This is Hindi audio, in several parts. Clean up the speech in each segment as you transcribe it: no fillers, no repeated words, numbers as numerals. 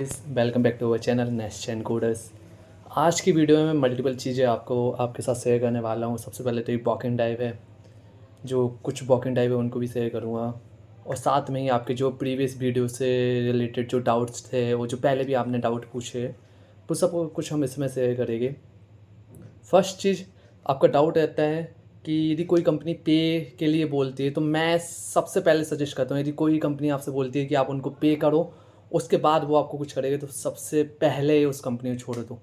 Welcome back to our channel nest and coders. आज की वीडियो में मैं मल्टीपल चीज़ें आपके साथ शेयर करने वाला हूँ। सबसे पहले तो ये वॉकिंग डाइव है, जो कुछ वॉकिंग डाइव है उनको भी शेयर करूँगा, और साथ में ही आपके जो प्रीवियस वीडियो से रिलेटेड जो डाउट्स थे, वो जो पहले भी आपने डाउट पूछे, वो सब कुछ हम इसमें शेयर करेंगे। फर्स्ट चीज़, आपका डाउट रहता है कि यदि कोई कंपनी पे के लिए बोलती है, तो मैं सबसे पहले सजेस्ट करता हूँ, यदि कोई कंपनी आपसे बोलती है कि आप उनको पे करो, उसके बाद वो आपको कुछ करेगा, तो सबसे पहले उस कंपनी को छोड़ दो।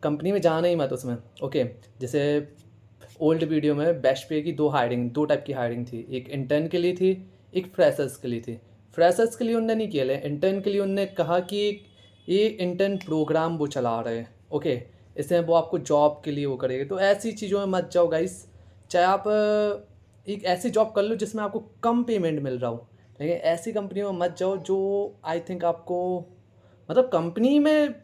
कंपनी में जाना ही मत उसमें। ओके, जैसे ओल्ड वीडियो में बेस्ट पे की दो टाइप की हायरिंग थी। एक इंटर्न के लिए थी, एक फ्रेशर्स के लिए थी। फ्रेशर्स के लिए उनने नहीं किया, इंटर्न के लिए उनने कहा कि ये इंटर्न प्रोग्राम वो चला रहे हैं। ओके, इसमें वो आपको जॉब के लिए वो करेगा। तो ऐसी चीज़ों में मत जाओ गाइस। चाहे आप एक ऐसी जॉब कर लो जिसमें आपको कम पेमेंट मिल रहा हो, लेकिन ऐसी कंपनियों में मत जाओ जो आई थिंक आपको, मतलब कंपनी में,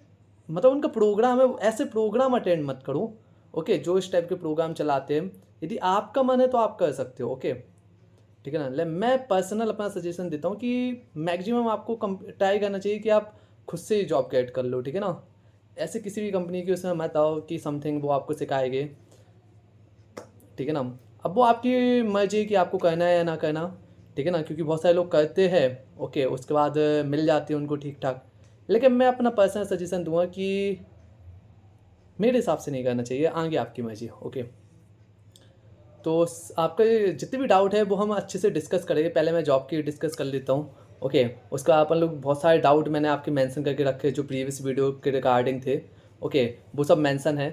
मतलब उनका प्रोग्राम है, ऐसे प्रोग्राम अटेंड मत करो। ओके, जो इस टाइप के प्रोग्राम चलाते हैं, यदि आपका मन है तो आप कर सकते हो। ओके, ठीक है ना। मैं पर्सनल अपना सजेशन देता हूँ कि मैक्सिमम आपको ट्राई करना चाहिए कि आप खुद से ही जॉब गेट कर लो, ठीक है ना। ऐसे किसी भी कंपनी की उसमें मत आओ कि समथिंग वो आपको सिखाएंगे, ठीक है ना। अब वो आपकी मर्जी है कि आपको करना है या ना करना, ठीक है ना, क्योंकि बहुत सारे लोग करते हैं। ओके, उसके बाद मिल जाती है उनको ठीक ठाक, लेकिन मैं अपना पर्सनल सजेशन दूंगा कि मेरे हिसाब से नहीं करना चाहिए, आगे आपकी मर्जी। ओके, तो आपके जितने भी डाउट है वो हम अच्छे से डिस्कस करेंगे। पहले मैं जॉब की डिस्कस कर लेता हूँ। ओके, उसका अपन लोग बहुत सारे डाउट मैंने आपके मेंशन करके रखे जो प्रीवियस वीडियो के रिगार्डिंग थे। ओके, वो सब मेंशन है,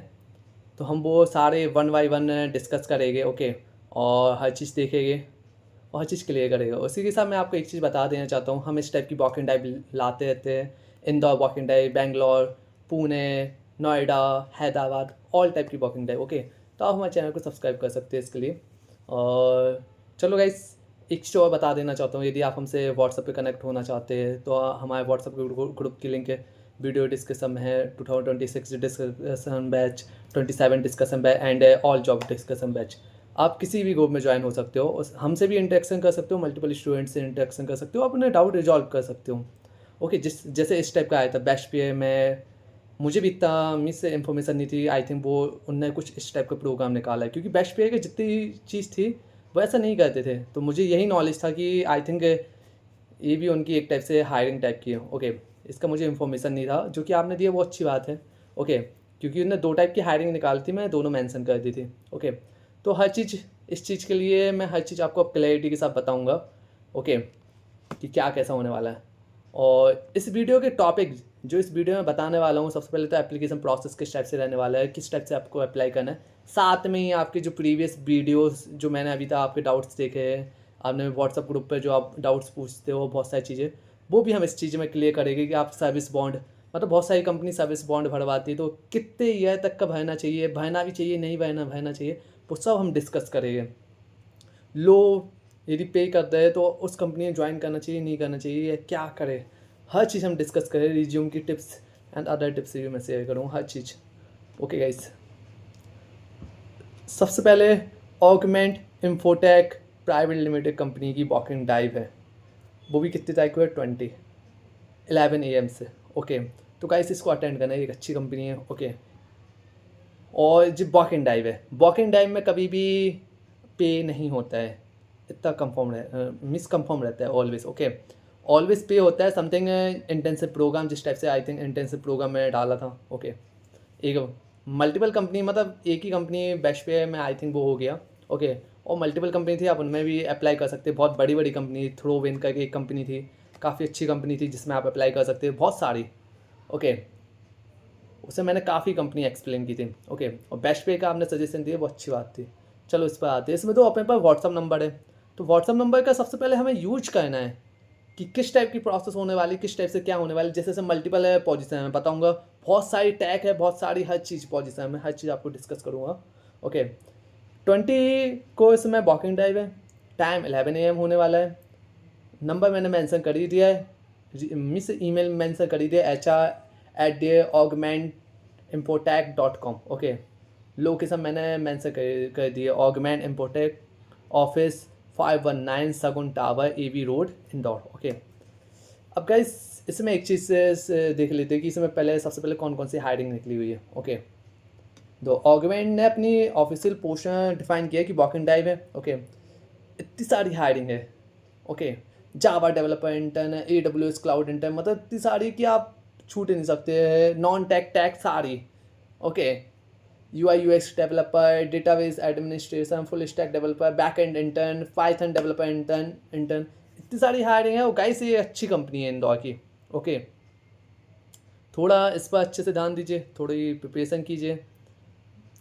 तो हम वो सारे वन बाई वन डिस्कस करेंगे। ओके, और हर चीज़ देखेंगे और हर चीज़ क्लियर करेगा। उसी के साथ मैं आपको एक चीज़ बता देना चाहता हूँ, हम इस टाइप की वॉकिंग डाइव लाते रहते हैं। Indore walking dive, Bangalore, Pune, Noida, Hyderabad, all type की वॉकिंग डाइव। ओके, तो आप हमारे चैनल को सब्सक्राइब कर सकते हैं इसके लिए। और चलो गाइस, एक चीज़ और बता देना चाहता हूँ, यदि आप हमसे व्हाट्सएप पे कनेक्ट होना चाहते हैं तो हमारे व्हाट्सएप ग्रुप की लिंक है वीडियो डिस्कशन में है। 2026 discussion batch, 27 discussion batch and all job discussion batch. आप किसी भी ग्रुप में ज्वाइन हो सकते हो, हमसे भी इंटरेक्शन कर सकते हो, मल्टीपल स्टूडेंट से इंटरेक्शन कर सकते हो, अपने डाउट रिजॉल्व कर सकते हो। ओके, जैसे इस टाइप का आया था बेस्ट पे में, मुझे भी इतना मिस इन्फॉर्मेशन नहीं थी। आई थिंक वो उनने कुछ इस टाइप का प्रोग्राम निकाला है, क्योंकि बेस्ट पे की जितनी चीज़ थी वो ऐसा नहीं करते थे, तो मुझे यही नॉलेज था कि आई थिंक ये भी उनकी एक टाइप से हायरिंग टाइप की है। ओके, इसका मुझे इन्फॉर्मेशन नहीं था, जो कि आपने दिया वो अच्छी बात है। ओके, क्योंकि उन्होंने दो टाइप की हायरिंग निकाली थी, मैं दोनों मेंशन कर दी थी। ओके, तो हर चीज़, इस चीज़ के लिए मैं हर चीज़ आपको अब क्लैरिटी के साथ बताऊँगा। ओके, कि क्या कैसा होने वाला है। और इस वीडियो के टॉपिक जो इस वीडियो में बताने वाला हूँ, सबसे पहले तो एप्लीकेशन प्रोसेस किस टाइप से रहने वाला है, किस टाइप से आपको अप्लाई करना है। साथ में ही आपके जो प्रीवियस वीडियोस जो मैंने अभी तक आपके डाउट्स देखे हैं, आपने व्हाट्सअप ग्रुप पर जो आप डाउट्स पूछते हो, बहुत सारी चीज़ें, वो भी हम इस चीज़ में क्लियर करेंगे कि आप सर्विस बॉन्ड, मतलब बहुत सारी कंपनी सर्विस बॉन्ड भरवाती है, तो कितने ईयर तक का भरना चाहिए, भरना भी चाहिए, नहीं भरना चाहिए, वो सब हम डिस्कस करेंगे। लो, यदि पे करता है तो उस कंपनी में ज्वाइन करना चाहिए, नहीं करना चाहिए, या क्या करे, हर चीज़ हम डिस्कस करें। रिज्यूम की टिप्स एंड अदर टिप्स भी मैं शेयर करूँ, हर चीज़। ओके गाइस, सबसे पहले augment infotech private limited company की वॉकिंग डाइव है, वो भी कितनी तारीख को है, 11 AM से। ओके, तो गाइस इसको अटेंड करना है, एक अच्छी कंपनी है। ओके, और जो वॉकिंग डाइव है, वॉकिंग डाइव में कभी भी पे नहीं होता है, इतना कंफर्म मिस कंफर्म रहता है ऑलवेज। ओके, ऑलवेज पे होता है समथिंग इंटेंसिव प्रोग्राम, जिस टाइप से आई थिंक इंटेंसिव प्रोग्राम मैंने डाला था। ओके, एक मल्टीपल कंपनी, मतलब एक ही कंपनी बेस्ट पे में आई थिंक वो हो गया। ओके, और मल्टीपल कंपनी थी, आप उनमें भी अप्लाई कर सकते हैं। बहुत बड़ी बड़ी कंपनी, थ्रो विन करके एक कंपनी थी, काफ़ी अच्छी कंपनी थी जिसमें आप अप्लाई कर सकते हैं, बहुत सारी। ओके, उससे मैंने काफ़ी कंपनी एक्सप्लेन की थी। ओके, और बेस्ट पे का आपने सजेशन दिया, वो अच्छी बात थी। चलो इस पर आते हैं। इसमें तो अपने पास व्हाट्सअप नंबर है, तो व्हाट्सअप नंबर का सबसे पहले हमें यूज करना है कि किस टाइप की प्रोसेस होने वाली, किस टाइप से क्या होने वाली। जैसे मल्टीपल है पोजीशन है, मैं बताऊंगा, बहुत सारी टैग है, बहुत सारी हर चीज़ पोजीशन है, मैं हर चीज़ आपको डिस्कस करूँगा। ओके, 20 को इसमें वॉकिंग ड्राइव है, टाइम 11 AM होने वाला है। नंबर मैंने मेंशन कर ही दिया है, मिस ईमेल मेंशन कर ही दिया, HR@augmentinfotech.com। ओके, लोकेशन मैंने मेंशन कर दिया, ऑगमेंट इम्पोटेक ऑफिस 519 सगुन tower, AB road, Indore. Okay, अब गाइस इसमें एक चीज़ से देख लेते हैं कि इसमें पहले सबसे पहले कौन कौन सी हायरिंग निकली हुई है। ओके, तो ऑगमेंट ने अपनी ऑफिशियल पोर्शन डिफाइन किया कि बॉकिंग डाइव है। ओके, इतनी सारी हायरिंग है। Okay, Java developer intern, AWS cloud intern, मतलब इतनी सारी कि आप छूट ही नहीं सकते। नॉन टेक टेक सारी। Okay, UI/UX developer, database administration, full stack developer, back and intern, Python developer intern intern, इतनी सारी हायरिंग है। वो गाइस ये अच्छी कंपनी है इंदौर की। ओके, थोड़ा इस पर अच्छे से ध्यान दीजिए, थोड़ी प्रिपरेशन कीजिए।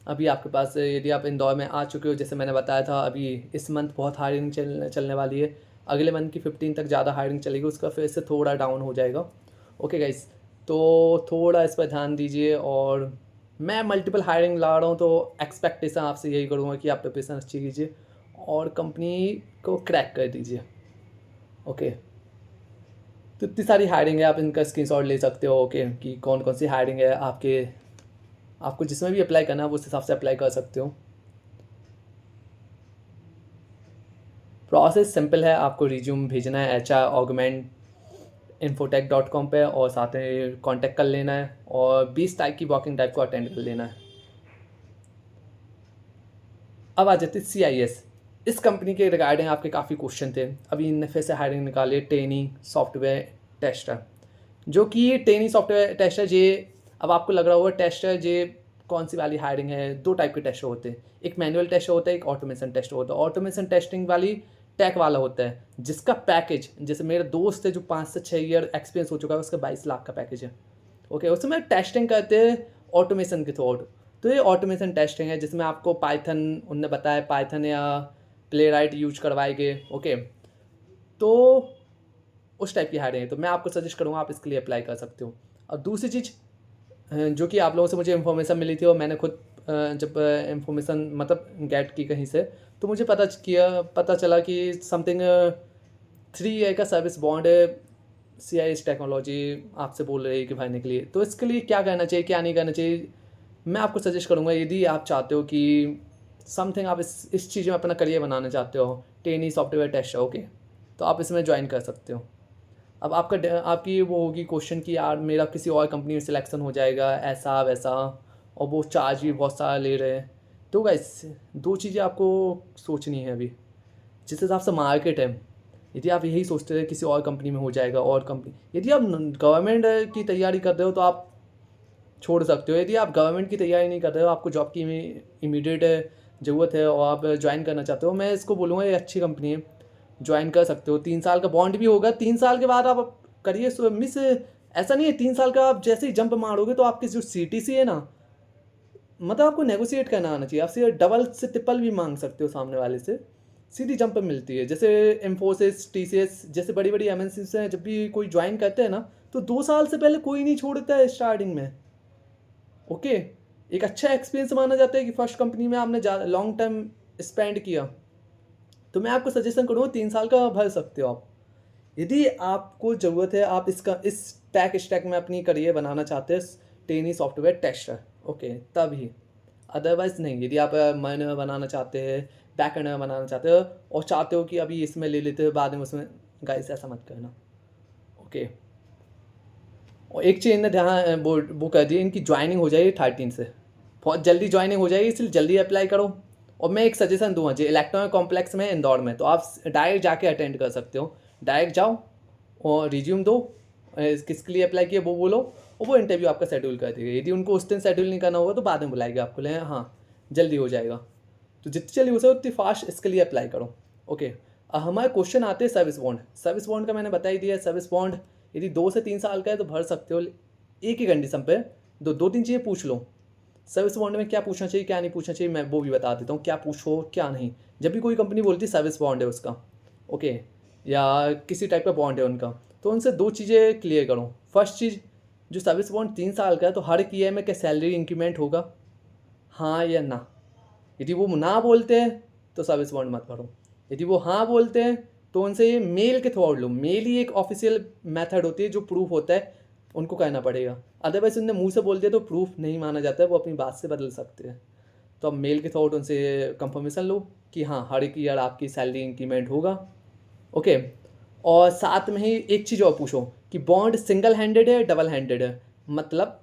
अभी आपके पास यदि आप इंदौर में आ चुके हो, जैसे मैंने बताया था, अभी इस मंथ बहुत हायरिंग चलने वाली है। अगले मंथ की 15 तक ज़्यादा हायरिंग चलेगी, उसका फिर से थोड़ा डाउन हो जाएगा। ओके गाइस, तो थोड़ा इस पर ध्यान दीजिए। और मैं मल्टीपल हायरिंग ला रहा हूँ, तो एक्सपेक्टेशन आपसे यही करूँगा कि आप प्रिपरेशन अच्छी कीजिए और कंपनी को क्रैक कर दीजिए। ओके, तो इतनी सारी हायरिंग है, आप इनका स्क्रीनशॉट ले सकते हो। ओके, कि कौन कौन सी हायरिंग है, आपको जिसमें भी अप्लाई करना है वो उस हिसाब से अप्लाई कर सकते हो। प्रोसेस सिंपल है, आपको रिज्यूम भेजना है HR@augmentinfotech.com पे और साथ में कांटेक्ट कर लेना है और 20 तारीख की वॉकिंग टाइप को अटेंड कर लेना है। अब आ जाते CIS। इस कंपनी के रिगार्डिंग आपके काफ़ी क्वेश्चन थे। अभी इनने फिर से हायरिंग निकाली, ट्रेनी सॉफ्टवेयर टेस्टर, जो कि ट्रेनी सॉफ्टवेयर टेस्टर ये, अब आपको लग रहा होगा टेस्टर ये कौन सी वाली हायरिंग है। दो टाइप के टेस्टर होते हैं, एक मैनुअल टेस्टर होता है, एक ऑटोमेशन टेस्टर होता है। ऑटोमेशन टेस्टिंग वाली टैक वाला होता है, जिसका पैकेज, जैसे मेरे दोस्त है जो 5 से 6 ईयर एक्सपीरियंस हो चुका है, उसका 22 लाख का पैकेज है। ओके, उसमें टेस्टिंग करते हैं ऑटोमेशन के थ्रू। तो ये ऑटोमेशन टेस्टिंग है जिसमें आपको पाइथन, उनने बताया पाइथन या प्लेराइट यूज करवाएंगे। ओके, तो उस टाइप की हायरिंग है, तो मैं आपको सजेस्ट करूँगा आप इसके लिए अप्लाई कर सकते हो। और दूसरी चीज़ जो कि आप लोगों से मुझे इन्फॉर्मेशन मिली थी और मैंने खुद जब इन्फॉर्मेशन मतलब गेट की कहीं से, तो मुझे पता चला कि समथिंग 3 ईयर का सर्विस बॉन्ड CIS टेक्नोलॉजी आपसे बोल रही है कि भरने के लिए। तो इसके लिए क्या करना चाहिए, क्या नहीं करना चाहिए, मैं आपको सजेस्ट करूँगा। यदि आप चाहते हो कि समथिंग आप इस चीज़ में अपना करियर बनाना चाहते हो, ट्रेनी सॉफ्टवेयर टेस्टर, ओके, तो आप इसमें ज्वाइन कर सकते हो। अब आपकी वो होगी क्वेश्चन कि यार मेरा किसी और कंपनी में सिलेक्शन हो जाएगा, ऐसा वैसा, और वो चार्ज भी बहुत सारा ले रहे हैं। तो गाइस दो चीज़ें आपको सोचनी है अभी, जिस हिसाब से मार्केट है। यदि आप यही सोचते हैं किसी और कंपनी में हो जाएगा, और कंपनी, यदि आप गवर्नमेंट की तैयारी कर रहे हो तो आप छोड़ सकते हो। यदि आप गवर्नमेंट की तैयारी नहीं कर रहे हो, आपको जॉब की इमीडिएट ज़रूरत है और आप ज्वाइन करना चाहते हो, मैं इसको बोलूँगा ये अच्छी कंपनी है, ज्वाइन कर सकते हो। 3 साल का बॉन्ड भी होगा, 3 साल के बाद आप करिए मिस, ऐसा नहीं है 3 साल का आप जैसे ही जंप मारोगे तो आपकी जो CTC है ना, मतलब आपको नेगोशिएट करना आना चाहिए। आप सीधे डबल से ट्रिपल भी मांग सकते हो सामने वाले से, सीधी जंप मिलती है। जैसे इन्फोसिस, TCS जैसे बड़ी बड़ी MNCs हैं, जब भी कोई ज्वाइन करते हैं ना, तो 2 साल से पहले कोई नहीं छोड़ता है स्टार्टिंग में। ओके, एक अच्छा एक्सपीरियंस माना जाता है कि फर्स्ट कंपनी में आपने लॉन्ग टर्म स्पेंड किया। तो मैं आपको सजेशन करूँगा 3 साल का भर सकते हो आप, यदि आपको ज़रूरत है, आप इस टैक स्टैक में अपनी करियर बनाना चाहते हैं, ट्रेनी सॉफ्टवेयर टेस्टर। ओके, तभी, अदरवाइज़ नहीं। यदि आप माइनर बनाना चाहते हैं, बैक एंड बनाना चाहते हो और चाहते हो कि अभी इसमें ले लेते हो बाद में उसमें, गाइस ऐसा मत करना। ओके, और एक चीज़ ने ध्यान वो कर दी, इनकी ज्वाइनिंग हो जाएगी 13 से, बहुत जल्दी ज्वाइनिंग हो जाएगी, इसलिए जल्दी अप्लाई करो। और मैं एक सजेशन दूंगा जी, इलेक्ट्रॉनिक कॉम्प्लेक्स में इंदौर में, तो आप डायरेक्ट जाके अटेंड कर सकते हो। डायरेक्ट जाओ और रिज्यूम दो, किसके लिए अप्लाई किया वो बोलो, और वो इंटरव्यू आपका शेड्यूल कर देगा। यदि उनको उस दिन शेड्यूल नहीं करना होगा तो बाद में बुलाएगा आपको, ले हाँ जल्दी हो जाएगा। तो जितनी जल्दी हो सके उतनी फास्ट इसके लिए अप्लाई करो। ओके, हमारे क्वेश्चन आते हैं सर्विस बॉन्ड। सर्विस बॉन्ड का मैंने बता ही दिया। सर्विस बॉन्ड यदि 2 से 3 साल का है तो भर सकते हो, एक ही कंडीशन पे, दो तीन चीज़ें पूछ लो। सर्विस बॉन्ड में क्या पूछना चाहिए, क्या नहीं पूछना चाहिए, मैं वो भी बता देता हूँ, क्या पूछो क्या नहीं। जब भी कोई कंपनी बोलती है सर्विस बॉन्ड है उसका, ओके, या किसी टाइप का बॉन्ड है उनका, तो उनसे 2 चीज़ें क्लियर करो। फर्स्ट चीज़, जो सर्विस बॉन्ड 3 साल का है तो हर एक ईयर में क्या सैलरी इंक्रीमेंट होगा, हाँ या ना। यदि वो ना बोलते हैं तो सर्विस बॉन्ड मत भरो। यदि वो हाँ बोलते हैं तो उनसे ये मेल के थ्रू लो। मेल ही एक ऑफिशियल मेथड होती है जो प्रूफ होता है, उनको कहना पड़ेगा। अदरवाइज उनने मुंह से बोल दिया तो प्रूफ नहीं माना जाता है, वो अपनी बात से बदल सकते हैं। तो अब मेल के थ्रू उनसे कंफर्मेशन लो कि हाँ हर एक ईयर आपकी सैलरी इंक्रीमेंट होगा। ओके, और साथ में ही एक चीज़ और पूछो कि बॉन्ड सिंगल हैंडेड है या डबल हैंडेड है। मतलब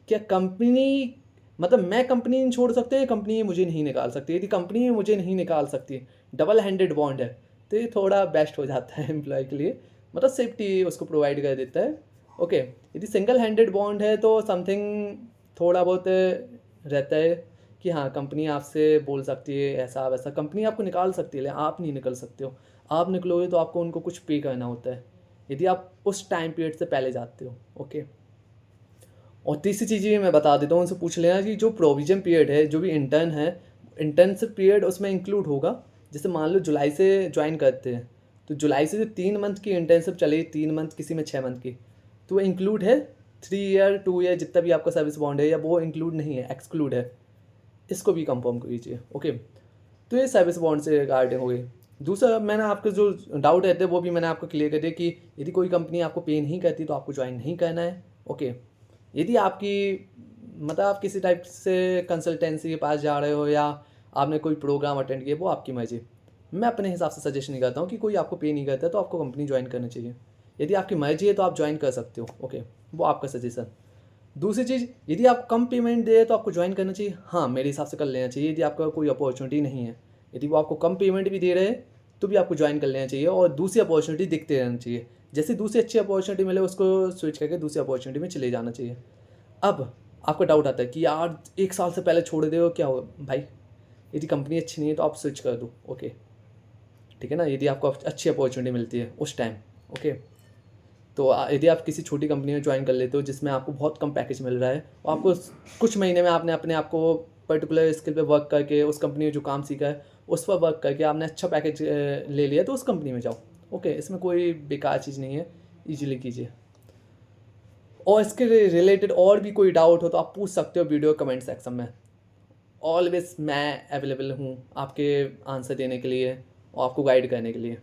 क्या कंपनी, मतलब मैं कंपनी नहीं छोड़ सकते या कंपनी मुझे नहीं निकाल सकती। यदि कंपनी मुझे नहीं निकाल सकती, डबल हैंडेड बॉन्ड है, तो ये थोड़ा बेस्ट हो जाता है एम्प्लॉय के लिए, मतलब सेफ्टी उसको प्रोवाइड कर देता है। ओके, यदि सिंगल हैंडेड बॉन्ड है तो समथिंग थोड़ा बहुत रहता है कि हाँ कंपनी आपसे बोल सकती है ऐसा वैसा, कंपनी आपको निकाल सकती है लेकिन आप नहीं निकल सकते हो। आप निकलोगे तो आपको उनको कुछ पे करना होता है यदि आप उस टाइम पीरियड से पहले जाते हो। ओके, और तीसरी चीज़ ये मैं बता देता हूँ, उनसे पूछ लेना कि जो प्रोविजन पीरियड है, जो भी इंटर्न है, इंटर्नशिप पीरियड उसमें इंक्लूड होगा। जैसे मान लो जुलाई से ज्वाइन करते हैं, तो जुलाई से जो 3 मंथ की इंटर्नशिप चलेगी, 3 मंथ, किसी में 6 मंथ की, तो वो इंक्लूड है। 3 ईयर 2 ईयर जितना भी आपका सर्विस बॉन्ड है, या वो इंक्लूड नहीं है, एक्सक्लूड है। इसको भी कंफर्म कीजिए। ओके, तो ये सर्विस बॉन्ड से रिगार्डिंग हो गई। दूसरा, मैंने आपके जो डाउट रहते हैं वो भी मैंने आपको क्लियर कर दिया कि यदि कोई कंपनी आपको पे नहीं करती तो आपको ज्वाइन नहीं करना है। ओके, यदि आपकी, मतलब आप किसी टाइप से कंसल्टेंसी के पास जा रहे हो या आपने कोई प्रोग्राम अटेंड किया, वो आपकी मर्जी। मैं अपने हिसाब से सजेस्ट नहीं करता हूँ कि कोई आपको पे नहीं करता तो आपको कंपनी ज्वाइन करनी चाहिए। यदि आपकी मर्जी है तो आप ज्वाइन कर सकते हो। ओके, वो आपका सजेशन। दूसरी चीज़, यदि आप कम पेमेंट दे तो आपको ज्वाइन करना चाहिए। हाँ, मेरे हिसाब से कर लेना चाहिए यदि आपका कोई अपॉर्चुनिटी नहीं है। यदि वो आपको कम पेमेंट भी दे रहे हैं तो भी आपको ज्वाइन कर लेना चाहिए, और दूसरी अपॉर्चुनिटी दिखते रहना चाहिए। जैसे दूसरी अच्छी अपॉर्चुनिटी मिले उसको स्विच करके दूसरी अपॉर्चुनिटी में चले जाना चाहिए। अब आपका डाउट आता है कि यार 1 साल से पहले छोड़ दे हो, क्या होगा भाई? यदि कंपनी अच्छी नहीं है तो आप स्विच कर दो। ओके, ठीक है ना, यदि आपको अच्छी अपॉर्चुनिटी मिलती है उस टाइम। ओके, तो यदि आप किसी छोटी कंपनी में ज्वाइन कर लेते हो जिसमें आपको बहुत कम पैकेज मिल रहा है, और आपको कुछ महीने में आपने अपने आप को पर्टिकुलर स्किल पे वर्क करके उस कंपनी में जो काम सीखा है उस पर वर्क करके आपने अच्छा पैकेज ले लिया, तो उस कंपनी में जाओ। ओके, इसमें कोई बेकार चीज़ नहीं है, ईजिली कीजिए। और इसके रिलेटेड और भी कोई डाउट हो तो आप पूछ सकते हो वीडियो कमेंट सेक्शन में। ऑलवेज मैं अवेलेबल हूँ आपके आंसर देने के लिए और आपको गाइड करने के लिए।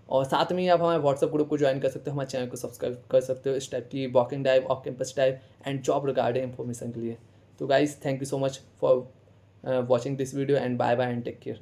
और साथ में ही आप हमारे व्हाट्सएप ग्रुप को ज्वाइन कर सकते हो, हमारे चैनल को सब्सक्राइब कर सकते हो इस टाइप की walking drive, off campus drive and job regarding information के लिए। तो guys, thank you so much for watching this video and bye bye and take care.